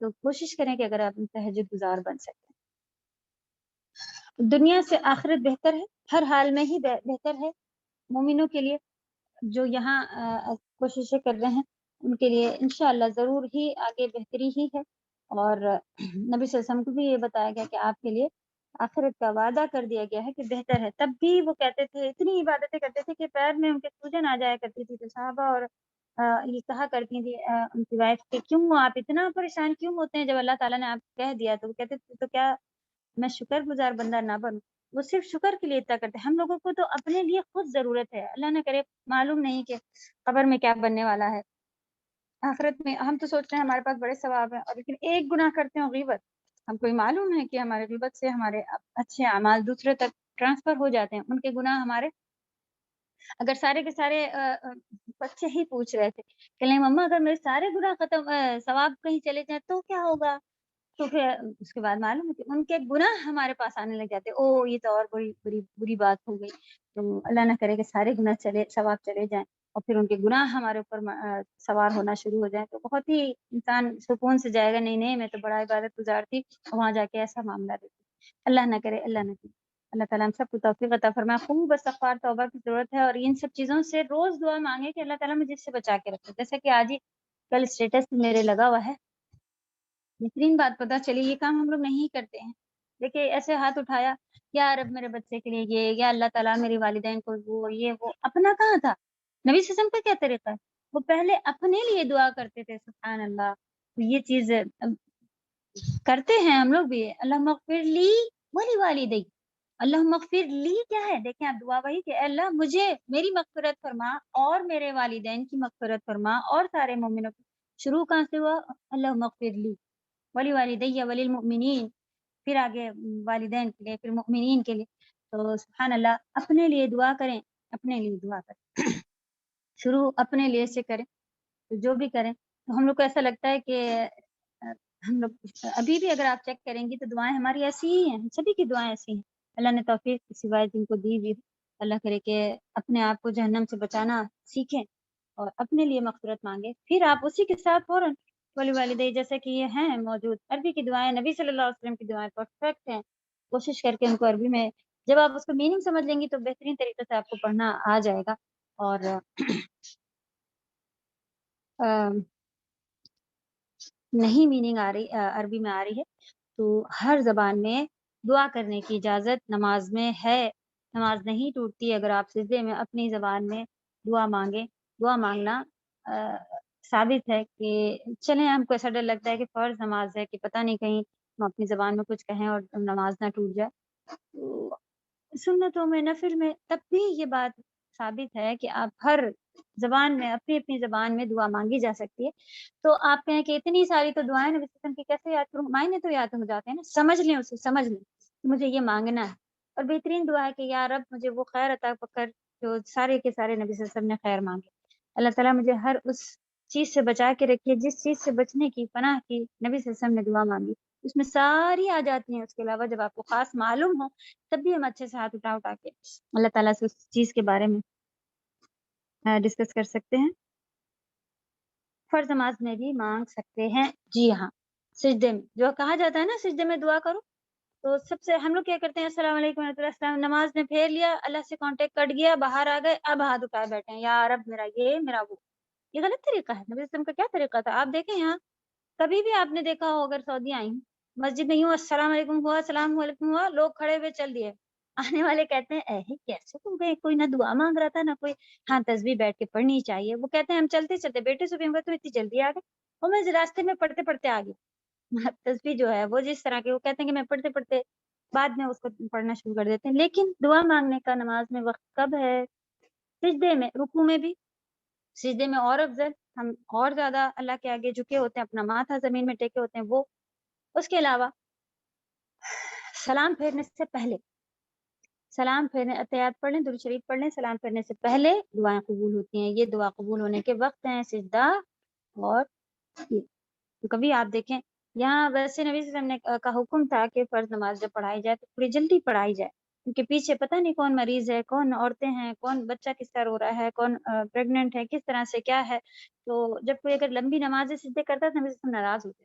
تو کوشش کریں کہ اگر آپ تہجد گزار بن سکتے ہیں. دنیا سے آخرت بہتر ہے، ہر حال میں ہی بہتر ہے مومنوں کے لیے. جو یہاں کوششیں کر رہے ہیں ان کے لیے انشاءاللہ ضرور ہی آگے بہتری ہی ہے. اور نبی صلی اللہ علیہ وسلم کو بھی یہ بتایا گیا کہ آپ کے لیے آخرت کا وعدہ کر دیا گیا ہے کہ بہتر ہے. تب بھی وہ کہتے تھے، اتنی عبادتیں کرتے تھے کہ پیر میں ان کے سوجن آ جایا کرتی تھی. تو صحابہ اور یہ کہا کرتی تھی ان کی وائف کہ کیوں آپ اتنا پریشان کیوں ہوتے ہیں جب اللہ تعالیٰ نے آپ کو کہہ دیا. تو وہ کہتے تھے تو کیا میں شکر گزار بندہ نہ بنوں. وہ صرف شکر کے لیے اتنا کرتے. ہم لوگوں کو تو اپنے لیے خود ضرورت ہے. اللہ نہ کرے معلوم نہیں کہ قبر میں کیا بننے والا ہے، آخرت میں. ہم تو سوچتے ہیں ہمارے پاس بڑے ثواب ہیں، اور لیکن ایک گناہ کرتے ہیں غیبت، ہم کو معلوم ہے کہ ہمارے غیبت سے ہمارے اچھے اعمال دوسرے تک ٹرانسفر ہو جاتے ہیں. ان کے گناہ ہمارے، اگر سارے کے سارے بچے ہی پوچھ رہے تھے کہ نہیں مما اگر میرے سارے گناہ ختم ثواب کہیں چلے جائیں تو کیا ہوگا، تو پھر اس کے بعد معلوم ہے کہ ان کے گناہ ہمارے پاس آنے لگ جاتے. او یہ تو اور بری بات ہو گئی. تو اللہ نہ کرے کہ سارے گناہ ثواب چلے جائیں اور پھر ان کے گناہ ہمارے اوپر سوار ہونا شروع ہو جائیں. تو بہت ہی انسان سکون سے جائے گا، نہیں میں تو بڑا عبادت گزار تھی، اور وہاں جا کے ایسا معاملہ دیکھتی. اللہ نہ کرے، اللہ نہ کرے. اللہ تعالیٰ ہم سب کو توفیق عطا فرمائے. خوب استغفار توبہ کی ضرورت ہے، اور ان سب چیزوں سے روز دعا مانگے کہ اللہ تعالیٰ مجھے اس سے بچا کے رکھے. جیسا کہ آج ہی کل اسٹیٹس میرے لگا ہوا ہے، بہترین بات پتہ چلی یہ کام ہم لوگ نہیں کرتے ہیں. دیکھیے ایسے ہاتھ اٹھایا، یا رب میرے بچے کے لیے یہ، یا اللہ تعالیٰ میری والدین کو وہ یہ وہ. اپنا کہاں تھا؟ نبی صلی اللہ علیہ وسلم کا کیا طریقہ ہے؟ وہ پہلے اپنے لیے دعا کرتے تھے. سبحان اللہ. تو یہ چیز کرتے ہیں ہم لوگ بھی. اللہم اغفر لی ولی والدی. اللہم اغفر لی کیا ہے؟ دیکھیں آپ دعا وہی کہ اے اللہ مجھے میری مغفرت فرما اور میرے والدین کی مغفرت فرما اور سارے مومنوں کی. شروع کہاں سے ہوا؟ اللہم اغفر لی ولی والدی ولی المؤمنین، پھر آگے والدین کے لیے، پھر مؤمنین کے لیے. تو سبحان اللہ، اپنے لیے دعا کریں، اپنے لیے دعا کریں. شروع اپنے لیے سے کریں. تو جو بھی کریں تو ہم لوگ کو ایسا لگتا ہے کہ ہم لوگ ابھی بھی اگر آپ چیک کریں گی تو دعائیں ہماری ایسی ہی ہیں، سبھی کی دعائیں ایسی ہیں. اللہ نے توفیق سوائے جن کو دی بھی، اللہ کرے کہ اپنے آپ کو جہنم سے بچانا سیکھیں اور اپنے لیے مغفرت مانگے. پھر آپ اسی کے ساتھ فوراً ولی والدین جیسے کہ یہ ہیں موجود عربی کی دعائیں، نبی صلی اللہ علیہ وسلم کی دعائیں پرفیکٹ ہیں. کوشش کر کے ان کو عربی میں جب آپ اس کو میننگ سمجھ لیں گی تو بہترین طریقے سے آپ کو پڑھنا آ جائے گا. اور نہیں میننگ آ رہی عربی میں آ رہی ہے تو ہر زبان میں دعا کرنے کی اجازت نماز میں ہے. نماز نہیں ٹوٹتی اگر آپ سجدے میں اپنی زبان میں دعا مانگیں. دعا مانگنا ثابت ہے کہ چلیں ہم کو ایسا ڈر لگتا ہے کہ فرض نماز ہے کہ پتہ نہیں کہیں ہم اپنی زبان میں کچھ کہیں اور نماز نہ ٹوٹ جائے. تو سنتوں میں نفل میں تب بھی یہ بات ثابت ہے کہ آپ ہر زبان میں اپنی اپنی زبان میں دعا مانگی جا سکتی ہے. تو آپ کہیں کہ اتنی ساری تو دعائیں نبی صلی اللہ علیہ وسلم کی کیسے یاد کروں؟ معنی تو یاد ہو جاتے ہیں نا. سمجھ لیں اسے، سمجھ لیں مجھے یہ مانگنا ہے. اور بہترین دعا ہے کہ یا رب مجھے وہ خیر عطا کر جو سارے کے سارے نبی صلی اللہ علیہ وسلم نے خیر مانگے. اللہ تعالیٰ مجھے ہر اس چیز سے بچا کے رکھیے جس چیز سے بچنے کی پناہ کی نبی صلی اللہ علیہ وسلم نے دعا مانگی. اس میں ساری آ جاتی ہیں. اس کے علاوہ جب آپ کو خاص معلوم ہو تب بھی ہم اچھے سے ہاتھ اٹھا کے اللہ تعالیٰ سے اس چیز کے بارے میں ڈسکس کر سکتے ہیں. فرض نماز میں بھی مانگ سکتے ہیں. جی ہاں، سجدے میں جو کہا جاتا ہے نا سجدے میں دعا کرو، تو سب سے ہم لوگ کیا کرتے ہیں السلام علیکم ورحمۃ اللہ، السلام، نماز میں پھیر لیا، اللہ سے کانٹیکٹ کٹ گیا، باہر آ گئے، اب ہاتھ اٹھائے بیٹھے ہیں یا رب میرا یہ میرا وہ. یہ غلط طریقہ ہے. نبی وسلم کا کیا طریقہ تھا آپ دیکھیں. یہاں کبھی بھی آپ نے دیکھا ہو اگر سعودی آئی ہوں مسجد میں یوں السلام علیکم ہوا، السلام علیکم ہوا، لوگ کھڑے ہوئے چل دیے. آنے والے کہتے ہیں اے کیسے تم گئے، کوئی نہ دعا مانگ رہا تھا نہ کوئی. ہاں تسبیح بیٹھ کے پڑھنی چاہیے. وہ کہتے ہیں ہم چلتے چلتے بیٹے سے بھی ہم تم اتنی جلدی آ گئے، اور میں راستے میں پڑھتے پڑھتے آ گئی. تسبیح جو ہے وہ جس طرح کے وہ کہتے ہیں کہ میں پڑھتے پڑھتے بعد میں اس کو پڑھنا شروع کر دیتے ہیں. لیکن دعا مانگنے کا نماز میں وقت کب ہے؟ سجدے میں، رکوع میں بھی. سجدے میں اور افضل، ہم اور زیادہ اللہ کے آگے جھکے ہوتے ہیں، اپنا ماتھا زمین میں ٹیکے ہوتے ہیں وہ. اس کے علاوہ سلام پھیرنے سے پہلے، سلام پھیرنے اتحیات پڑھ لیں، درود شریف پڑھ لیں. سلام پھیرنے سے پہلے دعائیں قبول ہوتی ہیں. یہ دعا قبول ہونے کے وقت ہیں سجدہ اور یہ. تو کبھی آپ دیکھیں یہاں ویسے نبی صلی اللہ علیہ وسلم کا حکم تھا کہ فرض نماز جب پڑھائی جائے تو تھوڑی جلدی پڑھائی جائے، کیونکہ پیچھے پتہ نہیں کون مریض ہے، کون عورتیں ہیں، کون بچہ کس طرح رو رہا ہے، کون پریگننٹ ہے، کس طرح سے کیا ہے. تو جب کوئی اگر لمبی نماز سجدے کرتا ہے تو نبی صلی اللہ علیہ وسلم ناراض ہوتے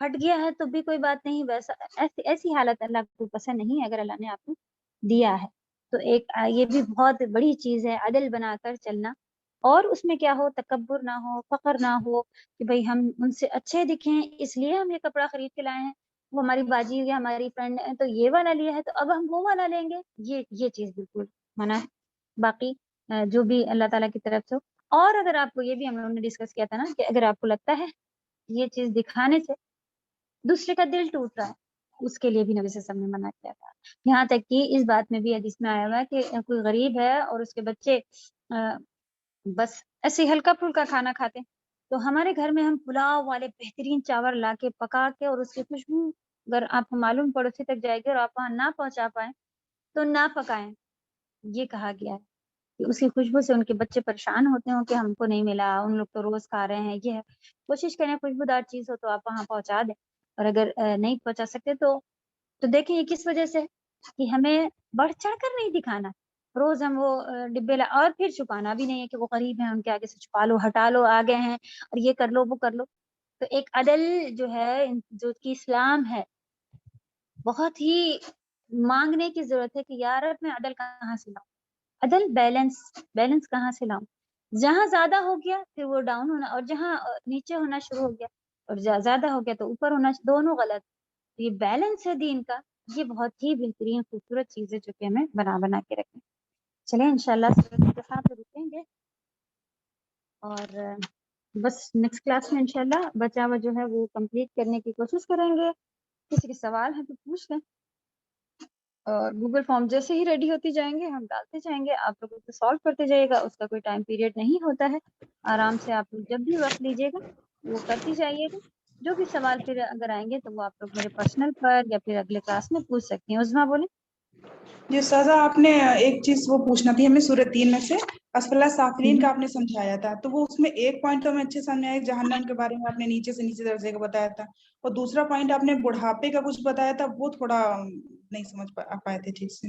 پھٹ گیا ہے تو بھی کوئی بات نہیں، ویسا ایسی حالت اللہ کو پسند نہیں ہے اگر اللہ نے آپ کو دیا ہے تو ایک یہ بھی بہت بڑی چیز ہے عدل بنا کر چلنا، اور اس میں کیا ہو تکبر نہ ہو، فخر نہ ہو کہ بھئی ہم ان سے اچھے دکھیں اس لیے ہم یہ کپڑا خرید کے لائے ہیں، وہ ہماری باجی یا ہماری فرینڈ ہے تو یہ والا لیا ہے تو اب ہم وہ والا لیں گے، یہ چیز بالکل منع ہے۔ باقی جو بھی اللہ تعالیٰ کی طرف سے ہو، اور اگر آپ کو یہ بھی ہم لوگوں نے ڈسکس کیا تھا نا کہ اگر آپ کو لگتا ہے یہ چیز دکھانے سے دوسرے کا دل ٹوٹ رہا ہے، اس کے لیے بھی نبی صلی اللہ علیہ وسلم نے منع کیا تھا۔ یہاں تک کہ اس بات میں بھی حدیث میں آیا ہوا ہے کہ کوئی غریب ہے اور اس کے بچے بس ایسے ہلکا پھلکا کھانا کھاتے ہیں تو ہمارے گھر میں ہم پلاؤ والے بہترین چاول لا کے پکا کے اور اس کی خوشبو اگر آپ کو معلوم پڑوسی تک جائے گی اور آپ وہاں نہ پہنچا پائیں تو نہ پکائیں، یہ کہا گیا ہے کہ اس کی خوشبو سے ان کے بچے پریشان ہوتے ہوں کہ ہم کو نہیں ملا، ان لوگ تو روز کھا رہے ہیں، یہ ہے کوشش کریں خوشبودار چیز ہو تو آپ وہاں پہنچا دیں، اور اگر نہیں پہنچا سکتے تو دیکھیں یہ کس وجہ سے کہ ہمیں بڑھ چڑھ کر نہیں دکھانا، روز ہم وہ ڈبے اور پھر چھپانا بھی نہیں ہے کہ وہ غریب ہیں ان کے آگے سے چھپا لو ہٹا لو آگے ہیں اور یہ کر لو وہ کر لو، تو ایک عدل جو ہے جو کہ اسلام ہے بہت ہی مانگنے کی ضرورت ہے کہ یار میں عدل کہاں سے لاؤں، عدل بیلنس کہاں سے لاؤں، جہاں زیادہ ہو گیا پھر وہ ڈاؤن ہونا، اور جہاں نیچے ہونا شروع ہو گیا اور زیادہ ہو گیا تو اوپر ہونا، دونوں غلط، یہ بیلنس ہے دین کا، یہ بہت ہی بہترین خوبصورت چیز ہے جو کہ ہمیں بنا کے رکھیں۔ چلیں انشاءاللہ سورۃ الکہف پہ رکیں گے اور بس نیکسٹ کلاس میں انشاءاللہ بچا ہوا جو ہے وہ کمپلیٹ کرنے کی کوشش کریں گے، کسی کے سوال ہے تو پوچھ لیں، اور گوگل فارم جیسے ہی ریڈی ہوتی جائیں گے ہم ڈالتے جائیں گے، آپ لوگوں کو سالو کرتے جائے گا، اس کا کوئی ٹائم پیریڈ نہیں ہوتا ہے، آرام سے آپ لوگ جب بھی وقت لیجیے گا وہ کرتی جائیے گا، جو بھی سوال پھر اگر آئیں گے تو وہ آپ لوگ میرے پرسنل پر یا پھر اگلے کلاس میں پوچھ سکتی ہیں۔ عظمیٰ بولیں۔ جی استاذہ آپ نے ایک چیز وہ پوچھنا تھی ہمیں سورۃ 3 میں سے اسفل سافلین کا آپ نے سمجھایا تھا، تو وہ اس میں ایک پوائنٹ تو ہمیں اچھے سمجھ آیا، جہنم کے بارے میں آپ نے نیچے سے نیچے درجے کا بتایا تھا، اور دوسرا پوائنٹ آپ نے بڑھاپے کا کچھ بتایا تھا، وہ تھوڑا نہیں سمجھ پائے تھے ٹھیک سے۔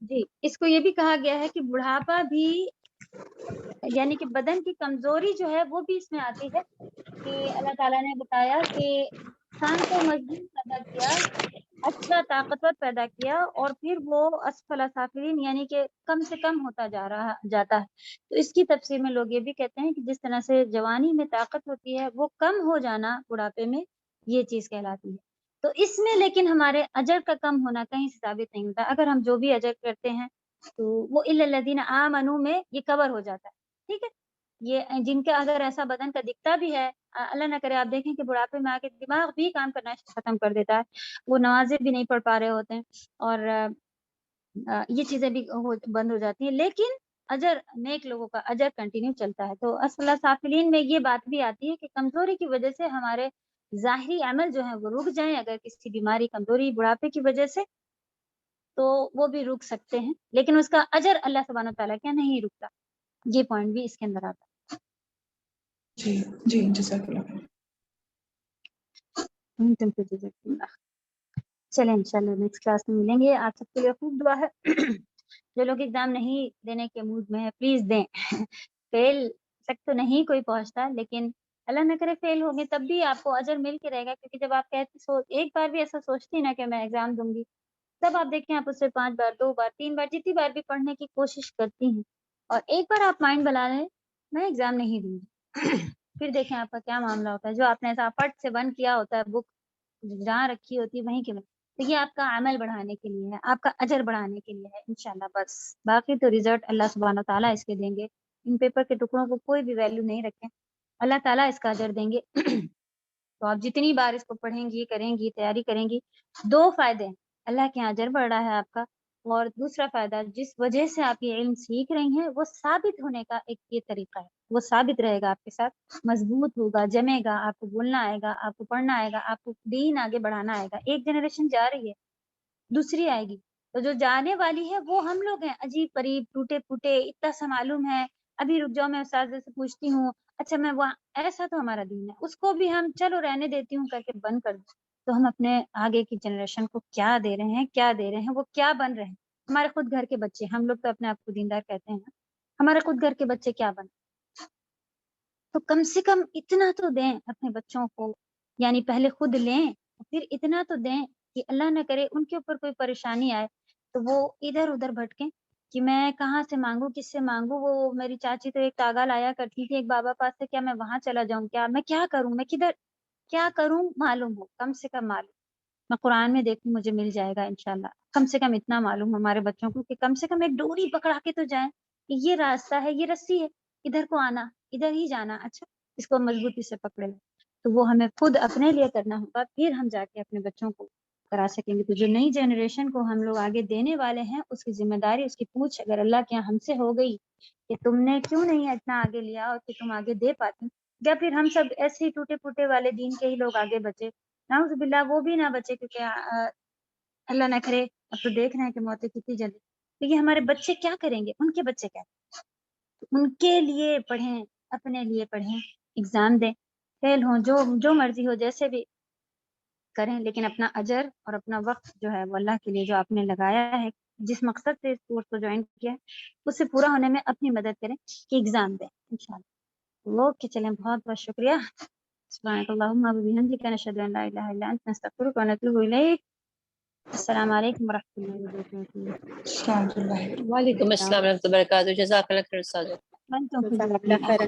جی اس کو یہ بھی کہا گیا ہے کہ بڑھاپا بھی یعنی کہ بدن کی کمزوری جو ہے وہ بھی اس میں آتی ہے، کہ اللہ تعالیٰ نے بتایا کہ انسان کو مضبوط پیدا کیا، اچھا طاقتور پیدا کیا، اور پھر وہ اسفل سافلین یعنی کہ کم سے کم ہوتا جاتا ہے، تو اس کی تفسیر میں لوگ یہ بھی کہتے ہیں کہ جس طرح سے جوانی میں طاقت ہوتی ہے وہ کم ہو جانا بڑھاپے میں یہ چیز کہلاتی ہے، تو اس میں لیکن ہمارے اجر کا کم ہونا کہیں سے ثابت نہیں ہوتا، اگر ہم جو بھی اجر کرتے ہیں تو وہ الا الذین آمنوا میں یہ کور ہو جاتا ہے، ٹھیک ہے، یہ جن کا اگر ایسا بدن کا دکھتا بھی ہے، اللہ نہ کرے آپ دیکھیں کہ بڑھاپے میں آ کے دماغ بھی کام کرنا ختم کر دیتا ہے، وہ نمازیں بھی نہیں پڑھ پا رہے ہوتے ہیں اور یہ چیزیں بھی بند ہو جاتی ہیں، لیکن اجر نیک لوگوں کا اجر کنٹینیو چلتا ہے، تو اسفل سافلین میں یہ بات بھی آتی ہے کہ کمزوری کی وجہ سے ہمارے ظاہری عمل جو ہیں وہ رک جائیں، اگر کسی بیماری کمزوری بڑھاپے کی وجہ سے تو وہ بھی رک سکتے ہیں، لیکن اس کا اجر اللہ سبحانہ تعالیٰ کیا نہیں رکتا، یہ پوائنٹ بھی اس کے اندر آتا ہے۔ جی جی جزاک اللہ خیر۔ چلیں انشاءاللہ نیکسٹ کلاس میں ملیں گے، آپ سب کے لیے خوب دعا ہے، جو لوگ ایگزام نہیں دینے کے موڈ میں ہے پلیز دیں، فیل تک تو نہیں کوئی پہنچتا لیکن اللہ نہ کرے فیل ہوگے تب بھی آپ کو اجر مل کے رہے گا، کیونکہ جب آپ کہتے ایک بار بھی ایسا سوچتی نا کہ میں ایگزام دوں گی، تب آپ دیکھیں آپ اس سے 5 بار 2 بار 3 بار جتنی بار بھی پڑھنے کی کوشش کرتی ہیں، اور ایک بار آپ مائنڈ بنا لیں میں ایگزام نہیں دوں گی، پھر دیکھیں آپ کا کیا معاملہ ہوتا ہے، جو آپ نے ایسا فٹ سے بند کیا ہوتا ہے بک جہاں رکھی ہوتی ہے وہیں کے وہیں، تو یہ آپ کا عمل بڑھانے کے لیے ہے، آپ کا اجر بڑھانے کے لیے ہے انشاءاللہ، بس باقی تو رزلٹ اللہ سبحانہ تعالیٰ اس کے دیں گے، ان پیپر کے ٹکڑوں کو کوئی بھی ویلیو نہیں رکھیں، اللہ تعالیٰ اس کا اجر دیں گے، تو آپ جتنی بار اس کو پڑھیں گی کریں گی تیاری کریں گی، 2 فائدے ہیں، اللہ کے یہاں اجر بڑھ رہا ہے آپ کا، اور دوسرا فائدہ جس وجہ سے آپ یہ علم سیکھ رہی ہیں وہ ثابت ہونے کا ایک یہ طریقہ ہے، وہ ثابت رہے گا آپ کے ساتھ، مضبوط ہوگا، جمے گا، آپ کو بولنا آئے گا، آپ کو پڑھنا آئے گا، آپ کو دین آگے بڑھانا آئے گا، ایک جنریشن جا رہی ہے دوسری آئے گی، تو جو جانے والی ہے وہ ہم لوگ ہیں، عجیب قریب ٹوٹے پھوٹے اتنا سا معلوم ہے، ابھی رک جاؤ میں استاد سے پوچھتی ہوں، اچھا میں وہاں، ایسا تو ہمارا دین ہے، اس کو بھی ہم چلو رہنے دیتی ہوں کر کے بند کر دیں، تو ہم اپنے آگے کی جنریشن کو کیا دے رہے ہیں وہ کیا بن رہے ہیں، ہمارے خود گھر کے بچے، ہم لوگ تو اپنے آپ کو دیندار کہتے ہیں، ہمارے خود گھر کے بچے کیا بن، تو کم سے کم اتنا تو دیں اپنے بچوں کو یعنی پہلے خود لیں پھر اتنا تو دیں کہ اللہ نہ کرے ان کے اوپر کوئی پریشانی آئے تو وہ ادھر ادھر بھٹکیں کہ میں کہاں سے مانگوں کس سے مانگوں. وہ میری چاچی تو ایک تاغا لایا کرتی تھی ایک بابا پاس سے, کیا میں وہاں چلا جاؤں, کیا میں کیا کروں, میں کدھر کیا کروں معلوم ہو, کم سے کم معلوم, میں قرآن میں دیکھوں مجھے مل جائے گا انشاءاللہ. کم سے کم اتنا معلوم ہمارے بچوں کو کہ کم سے کم ایک ڈوری پکڑا کے تو جائیں کہ یہ راستہ ہے, یہ رسی ہے, ادھر کو آنا, ادھر ہی جانا, اچھا اس کو مضبوطی سے پکڑے لیں. تو وہ ہمیں خود اپنے لیے کرنا ہوگا, پھر ہم جا کے اپنے بچوں کو کرا سکیں گے. تو جو نئی جنریشن کو ہم لوگ آگے دینے والے ہیں اس کی ذمہ داری, اس کی پوچھ اگر اللہ کے یہاں ہم سے ہو گئی کہ تم نے کیوں نہیں اتنا آگے لیا اور کہ تم آگے دے پاتے, یا پھر ہم سب ایسے ہی ٹوٹے پھوٹے والے دین کے ہی لوگ آگے بچے, نعوذ باللہ وہ بھی نہ بچے, کیونکہ اللہ نہ کرے اب تو دیکھ رہے ہیں کہ موتیں کتنی جلدی. لیکن ہمارے بچے کیا کریں گے, ان کے بچے کیا کریں, ان کے لیے پڑھیں, اپنے لیے پڑھیں, ایگزام دیں, فیل ہوں, جو مرضی ہو, جیسے بھی کریں, لیکن اپنا اجر اور اپنا وقت جو ہے وہ اللہ کے لیے جو آپ نے لگایا ہے, جس مقصد سے اس کورس کو جوائن کیا ہے اس سے پورا ہونے میں اپنی مدد کریں کہ ایگزام دیں انشاءاللہ. اوکے چلیں, بہت بہت شکریہ. سبحانک اللہم و بحمدک نشہد ان لا الہ الا انت نستغفرک و نتوب الیک. السلام علیکم ورحمۃ اللہ وبرکاتہ. السلام علیکم. وعلیکم السلام ورحمۃ اللہ وبرکاتہ. جزاک اللہ خیر استاذہ. وانتم جزاک اللہ خیر.